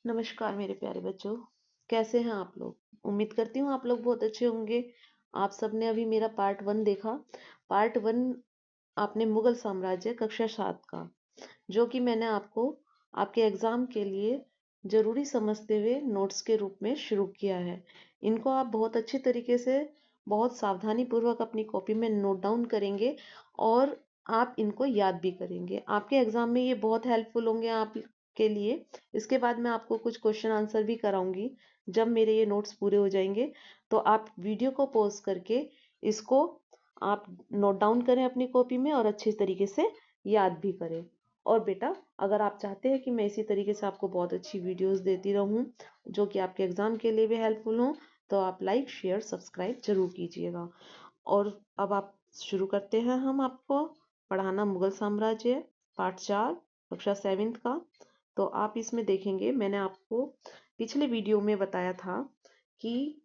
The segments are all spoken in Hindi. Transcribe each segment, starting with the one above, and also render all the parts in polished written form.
नमस्कार मेरे प्यारे बच्चों। कैसे हैं आप लोग? उम्मीद करती हूँ आप लोग बहुत अच्छे होंगे। आप सबने अभी मेरा पार्ट 1 देखा। पार्ट 1 आपने मुगल साम्राज्य कक्षा 7 का, जो कि मैंने आपको आपके एग्जाम के लिए जरूरी समझते हुए नोट्स के रूप में शुरू किया है। इनको आप बहुत अच्छी तरीके से, बहुत सावधानी पूर्वक अपनी कॉपी में नोट डाउन करेंगे और आप इनको याद भी करेंगे। आपके एग्जाम में ये बहुत हेल्पफुल होंगे आप के लिए। इसके बाद मैं आपको कुछ क्वेश्चन आंसर भी कराऊंगी। जब मेरे ये नोट्स पूरे हो जाएंगे तो आप वीडियो को पॉज करके इसको आप नोट डाउन करें अपनी कॉपी में और अच्छे तरीके से याद भी करें। और बेटा, अगर आप चाहते हैं कि मैं इसी तरीके से आपको बहुत अच्छी वीडियोस देती रहूं जो कि आपके एग्जाम के लिए भी हेल्पफुल हो, तो आप लाइक शेयर सब्सक्राइब जरूर कीजिएगा। और अब आप शुरू करते हैं हम आपको पढ़ाना मुगल साम्राज्य पार्ट 4 कक्षा 7 का। तो आप इसमें देखेंगे, मैंने आपको पिछले वीडियो में बताया था कि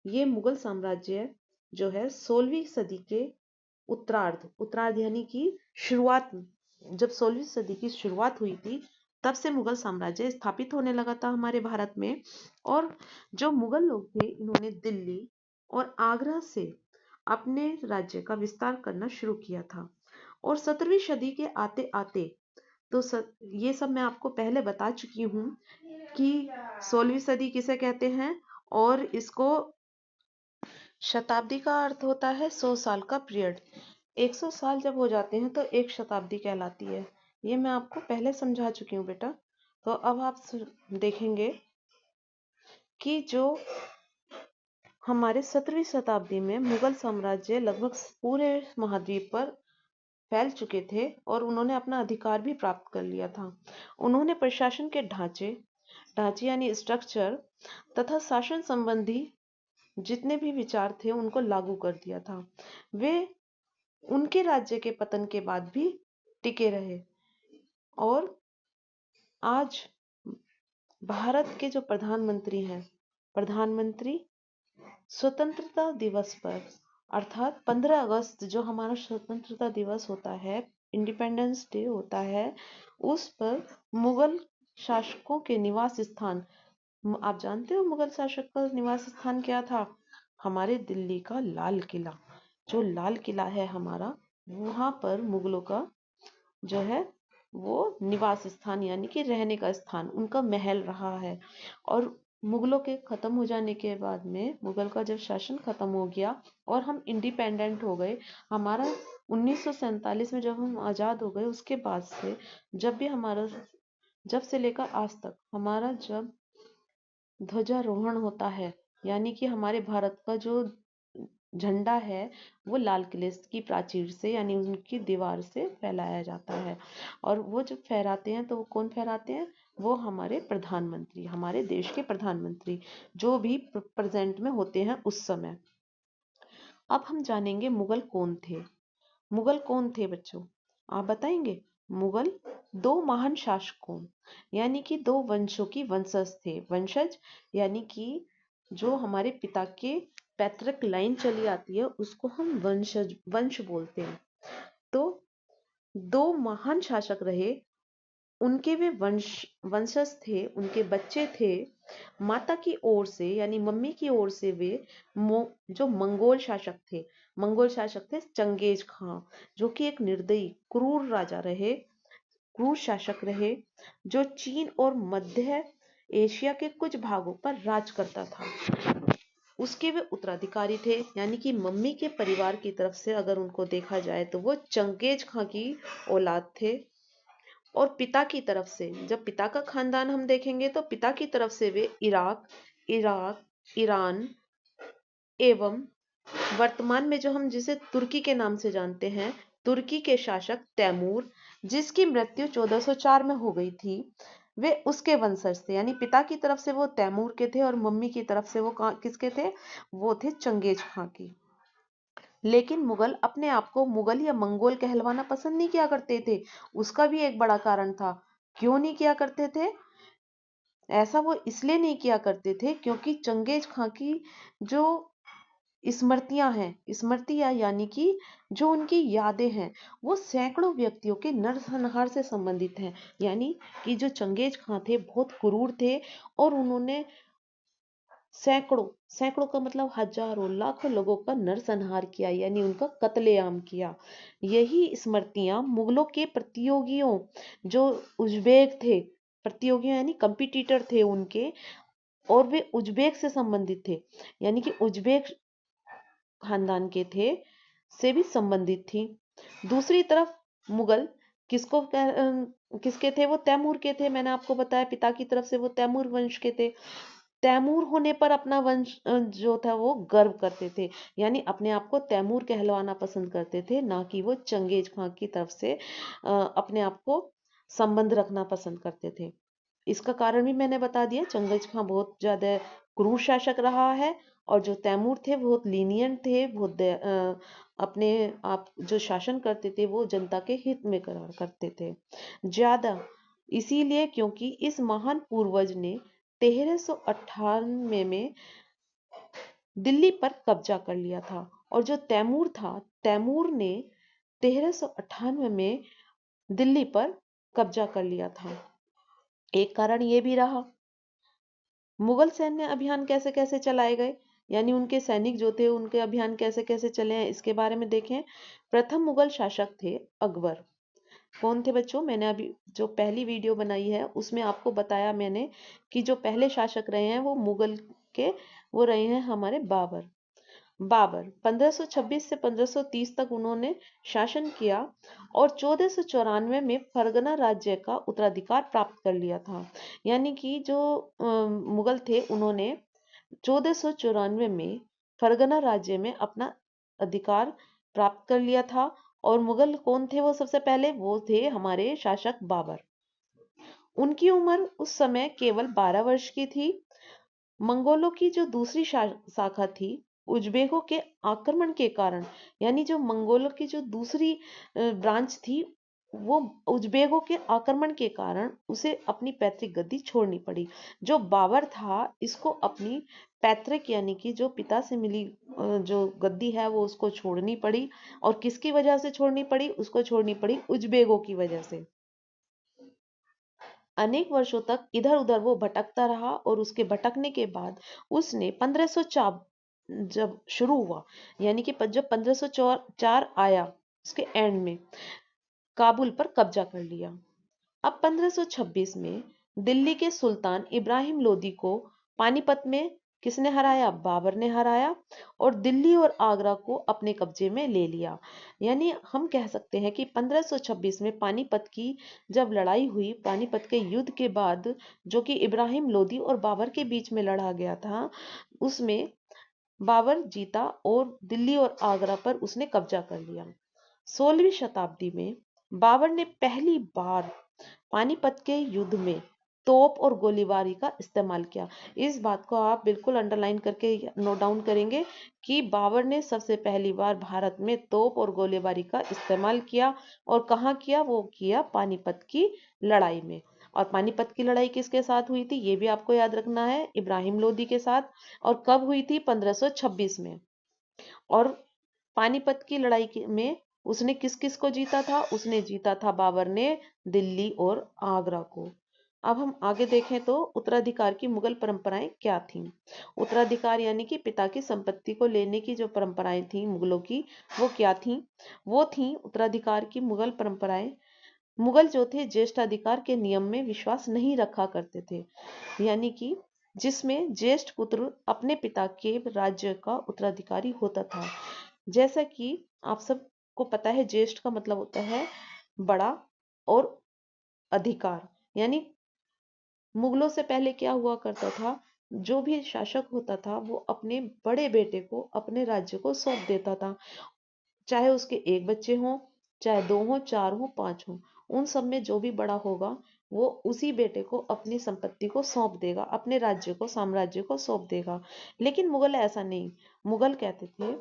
ये मुगल साम्राज्य जो है 16वीं सदी के उत्तरार्ध उत्तरार्ध यानी कि शुरुआत, जब 16वीं सदी की शुरुआत हुई थी तब से मुगल साम्राज्य स्थापित होने लगा था हमारे भारत में। और जो मुगल लोग थे इन्होंने दिल्ली और आगरा से अपने राज्य का विस्तार करना शुरू किया था। और 17वीं सदी के आते आते तो ये सब मैं आपको पहले बता चुकी हूँ कि 16वीं सदी किसे कहते हैं। और इसको शताब्दी का अर्थ होता है 100 साल का पीरियड। 100 साल जब हो जाते हैं तो एक शताब्दी कहलाती है। ये मैं आपको पहले समझा चुकी हूँ बेटा। तो अब आप देखेंगे कि जो हमारे 17वीं शताब्दी में मुगल साम्राज्य लगभग पूरे महाद्वीप पर फैल चुके थे और उन्होंने अपना अधिकार भी प्राप्त कर लिया था। उन्होंने प्रशासन के ढांचे ढांचे यानी स्ट्रक्चर तथा शासन संबंधी जितने भी विचार थे उनको लागू कर दिया था। वे उनके राज्य के पतन के बाद भी टिके रहे। और आज भारत के जो प्रधानमंत्री हैं, प्रधानमंत्री स्वतंत्रता दिवस पर अर्थात 15 अगस्त जो हमारा स्वतंत्रता दिवस होता है, इंडिपेंडेंस डे होता है, उस पर मुगल शासकों के निवास स्थान, आप जानते हो मुगल शासक का निवास स्थान क्या था? हमारे दिल्ली का लाल किला। जो लाल किला है हमारा, वहां पर मुगलों का जो है वो निवास स्थान यानी कि रहने का स्थान, उनका महल रहा है। और मुगलों के खत्म हो जाने के बाद में, मुगल का जब शासन खत्म हो गया और हम इंडिपेंडेंट हो गए, हमारा 1947 में जब हम आजाद हो गए, उसके बाद से जब भी हमारा, जब से लेकर आज तक हमारा जब ध्वजारोहण होता है, यानी कि हमारे भारत का जो झंडा है वो लाल किले की प्राचीर से यानी उनकी दीवार से फहराया जाता है। और वो जब फहराते हैं तो वो कौन फहराते हैं? वो हमारे प्रधानमंत्री, हमारे देश के प्रधानमंत्री जो भी प्रेजेंट में होते हैं उस समय। अब हम जानेंगे मुगल कौन थे। मुगल कौन थे बच्चों, आप बताएंगे? मुगल दो महान शासकों यानी कि दो वंशों की वंशज थे। वंशज यानी कि जो हमारे पिता के पैतृक लाइन चली आती है उसको हम वंशज वंश बोलते हैं। तो दो महान शासक रहे, उनके वे वंशज थे, उनके बच्चे थे। माता की ओर से यानी मम्मी की ओर से वे जो मंगोल शासक थे, मंगोल शासक थे चंगेज खां, जो कि एक निर्दयी क्रूर राजा रहे, क्रूर शासक रहे, जो चीन और मध्य एशिया के कुछ भागों पर राज करता था। उसके वे उत्तराधिकारी थे, यानी कि मम्मी के परिवार की तरफ से अगर उनको देखा जाए तो वो चंगेज खां की औलाद थे। और पिता की तरफ से, जब पिता का खानदान हम देखेंगे तो पिता की तरफ से वे इराक, ईरान एवं वर्तमान में जो हम जिसे तुर्की के नाम से जानते हैं, तुर्की के शासक तैमूर, जिसकी मृत्यु 1404 में हो गई थी, वे उसके वंशज थे। यानी पिता की तरफ से वो तैमूर के थे और मम्मी की तरफ से वो किसके थे? वो थे चंगेज खां की। लेकिन मुगल अपने आप को मुगल या मंगोल कहलवाना पसंद नहीं किया करते थे। उसका भी एक बड़ा कारण था। क्यों नहीं किया करते थे? ऐसा वो इसलिए नहीं किया करते थे क्योंकि चंगेज खां की जो स्मृतियां हैं, स्मृतियां यानी कि जो उनकी यादें हैं, वो सैकड़ों व्यक्तियों के नरसंहार से संबंधित हैं। यानी कि जो चंगेज खां थे बहुत क्रूर थे, और उन्होंने सैकड़ों, सैकड़ों का मतलब हजारों लाखों लोगों का नरसंहार किया, यानी उनका कत्लेआम किया। यही स्मृतियां मुगलों के प्रतियोगियों, जो उज्बेक थे, प्रतियोगियों यानी कंपिटिटर थे उनके, और वे उज्बेक से संबंधित थे, यानी कि उज्बेक खानदान के थे, से भी संबंधित थी। दूसरी तरफ मुगल किसके थे? वो तैमूर के थे। मैंने आपको बताया पिता की तरफ से वो तैमूर वंश के थे। तैमूर होने पर अपना वंश जो था वो गर्व करते थे, यानी अपने आप को तैमूर कहलवाना पसंद करते थे, ना कि वो चंगेज खां की तरफ से अपने आप को संबंध रखना पसंद करते थे। इसका कारण भी मैंने बता दिया, चंगेज खां बहुत ज्यादा क्रूर शासक रहा है, और जो तैमूर थे बहुत लीनियंट थे, बहुत अपने आप जो शासन करते थे वो जनता के हित में करा करते थे ज्यादा। इसीलिए क्योंकि इस महान पूर्वज ने 1398 में दिल्ली पर कब्जा कर लिया था, और जो तैमूर था, तैमूर ने 1398 में दिल्ली पर कब्जा कर लिया था। एक कारण ये भी रहा। मुगल सैन्य अभियान कैसे कैसे चलाए गए, यानी उनके सैनिक जो थे उनके अभियान कैसे कैसे चले हैं, इसके बारे में देखें। प्रथम मुगल शासक थे अकबर। कौन थे बच्चों? मैंने अभी जो पहली वीडियो बनाई है उसमें आपको बताया मैंने कि जो पहले शासक रहे हैं वो मुगल के, वो रहे हैं हमारे बाबर। बाबर 1526 से 1530 तक उन्होंने शासन किया, और 1494 में फरगना राज्य का उत्तराधिकार प्राप्त कर लिया था। यानी कि जो मुगल थे उन्होंने 1494 में फरगना राज्य में अपना अधिकार प्राप्त कर लिया था। और मुगल कौन थे वो? सबसे पहले वो थे हमारे शासक बाबर। उनकी उम्र उस समय केवल 12 वर्ष की थी। मंगोलों की जो दूसरी शाखा थी, उज्बेकों के आक्रमण के कारण, यानी जो मंगोलों की जो दूसरी ब्रांच थी, वो उज्बेकों के आक्रमण के कारण उसे अपनी पैतृक गद्दी छोड़नी पड़ी। जो बाबर था, इसको अपनी पैतृक यानी कि जो पिता से मिली जो गद्दी है वो उसको छोड़नी पड़ी। और किसकी वजह से छोड़नी पड़ी? उसको छोड़नी पड़ी उज्बेकों की वजह से। अनेक वर्षों तक इधर उधर वो भटकता रहा, और उसके भटकने के बाद उसने 1504 जब शुरू हुआ, यानी कि जब 1504 आया, उसके एंड में काबुल पर कब्जा कर लिया। अब 1526 में दिल्ली के सुल्तान इब्राहिम लोदी को पानीपत में किसने हराया? बाबर ने हराया, और दिल्ली और आगरा को अपने कब्जे में ले लिया। यानी हम कह सकते हैं कि 1526 में पानीपत की जब लड़ाई हुई, पानीपत के युद्ध के बाद, जो कि इब्राहिम लोदी और बाबर के बीच में लड़ा गया था, उसमें बाबर जीता और दिल्ली और आगरा पर उसने कब्जा कर लिया। 16वीं शताब्दी में बाबर ने पहली बार पानीपत के युद्ध में तोप और गोलीबारी का इस्तेमाल किया। इस बात को आप बिल्कुल अंडरलाइन करके नोट डाउन करेंगे कि बाबर ने सबसे पहली बार भारत में तोप और गोलीबारी का इस्तेमाल किया। और कहाँ किया? वो किया पानीपत की लड़ाई में। और पानीपत की लड़ाई किसके साथ हुई थी ये भी आपको याद रखना है, इब्राहिम लोदी के साथ। और कब हुई थी? 1526 में। और पानीपत की लड़ाई में उसने किस किस को जीता था? उसने जीता था बाबर ने दिल्ली और आगरा को। अब हम आगे देखें तो उत्तराधिकार की मुगल परंपराएं क्या थीं। उत्तराधिकार यानी कि पिता की संपत्ति को लेने की जो परंपराएं थीं मुगलों की, वो क्या थीं? वो थीं उत्तराधिकार की मुगल परंपराएं। मुगल जो थे ज्येष्ठाधिकार के नियम में विश्वास नहीं रखा करते थे, यानी कि जिसमें ज्येष्ठ पुत्र अपने पिता के राज्य का उत्तराधिकारी होता था। जैसा कि आप सबको पता है, ज्येष्ठ का मतलब होता है बड़ा, और अधिकार, यानी मुगलों से पहले क्या हुआ करता था, जो भी शासक होता था वो अपने बड़े बेटे को अपने राज्य को सौंप देता था। चाहे उसके एक बच्चे हों, चाहे दो हों, चार हों, पांच हों, उन सब में जो भी बड़ा होगा वो उसी बेटे को अपनी संपत्ति को सौंप देगा, अपने राज्य को, साम्राज्य को सौंप देगा। लेकिन मुगल ऐसा नहीं। मुगल कहते थे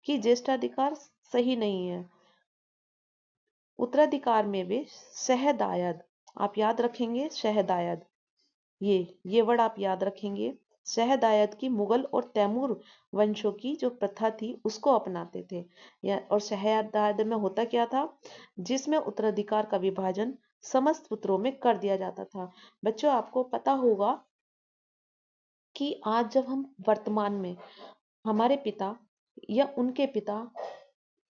कि ज्येष्ठाधिकार सही नहीं है। उत्तराधिकार में वे शहदायद, आप याद रखेंगे शहदायद, ये वर्ड आप याद रखेंगे। शहदायद की मुगल और तैमूर वंशों की जो प्रथा थी उसको अपनाते थे। या और शहदायद में होता क्या था, जिसमें उत्तराधिकार का विभाजन समस्त पुत्रों में कर दिया जाता था। बच्चों, आपको पता होगा कि आज जब हम वर्तमान में हमारे पिता या उनके पिता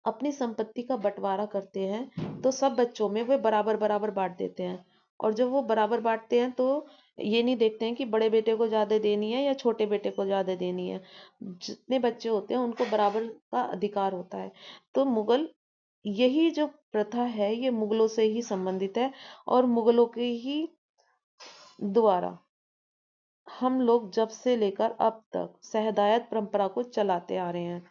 अपनी संपत्ति का बंटवारा करते हैं तो सब बच्चों में वे बराबर बराबर बांट देते हैं। और जब वो बराबर बांटते हैं तो ये नहीं देखते हैं कि बड़े बेटे को ज्यादा देनी है या छोटे बेटे को ज्यादा देनी है। जितने बच्चे होते हैं उनको बराबर का अधिकार होता है। तो मुगल यही जो प्रथा है ये मुगलों से ही संबंधित है और मुगलों के ही द्वारा हम लोग जब से लेकर अब तक शहदायत परंपरा को चलाते आ रहे हैं।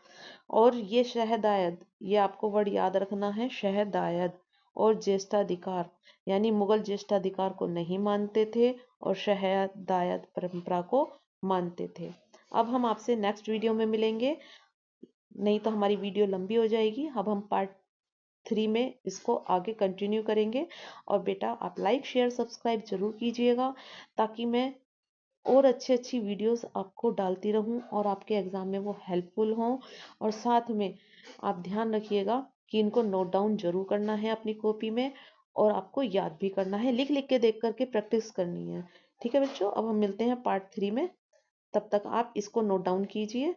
और ये शहदायद, ये आपको वर्ड याद रखना है, शहदायद और ज्येष्ठाधिकार, यानी मुगल ज्येष्ठाधिकार को नहीं मानते थे और शहदायद परंपरा को मानते थे। अब हम आपसे नेक्स्ट वीडियो में मिलेंगे, नहीं तो हमारी वीडियो लंबी हो जाएगी। अब हम पार्ट 3 में इसको आगे कंटिन्यू करेंगे। और बेटा, आप लाइक शेयर सब्सक्राइब जरूर कीजिएगा ताकि मैं और अच्छी अच्छी वीडियोस आपको डालती रहूं और आपके एग्जाम में वो हेल्पफुल हों। और साथ में आप ध्यान रखिएगा कि इनको नोट डाउन जरूर करना है अपनी कॉपी में और आपको याद भी करना है, लिख लिख के देख करके प्रैक्टिस करनी है। ठीक है बच्चों, अब हम मिलते हैं पार्ट 3 में। तब तक आप इसको नोट डाउन कीजिए।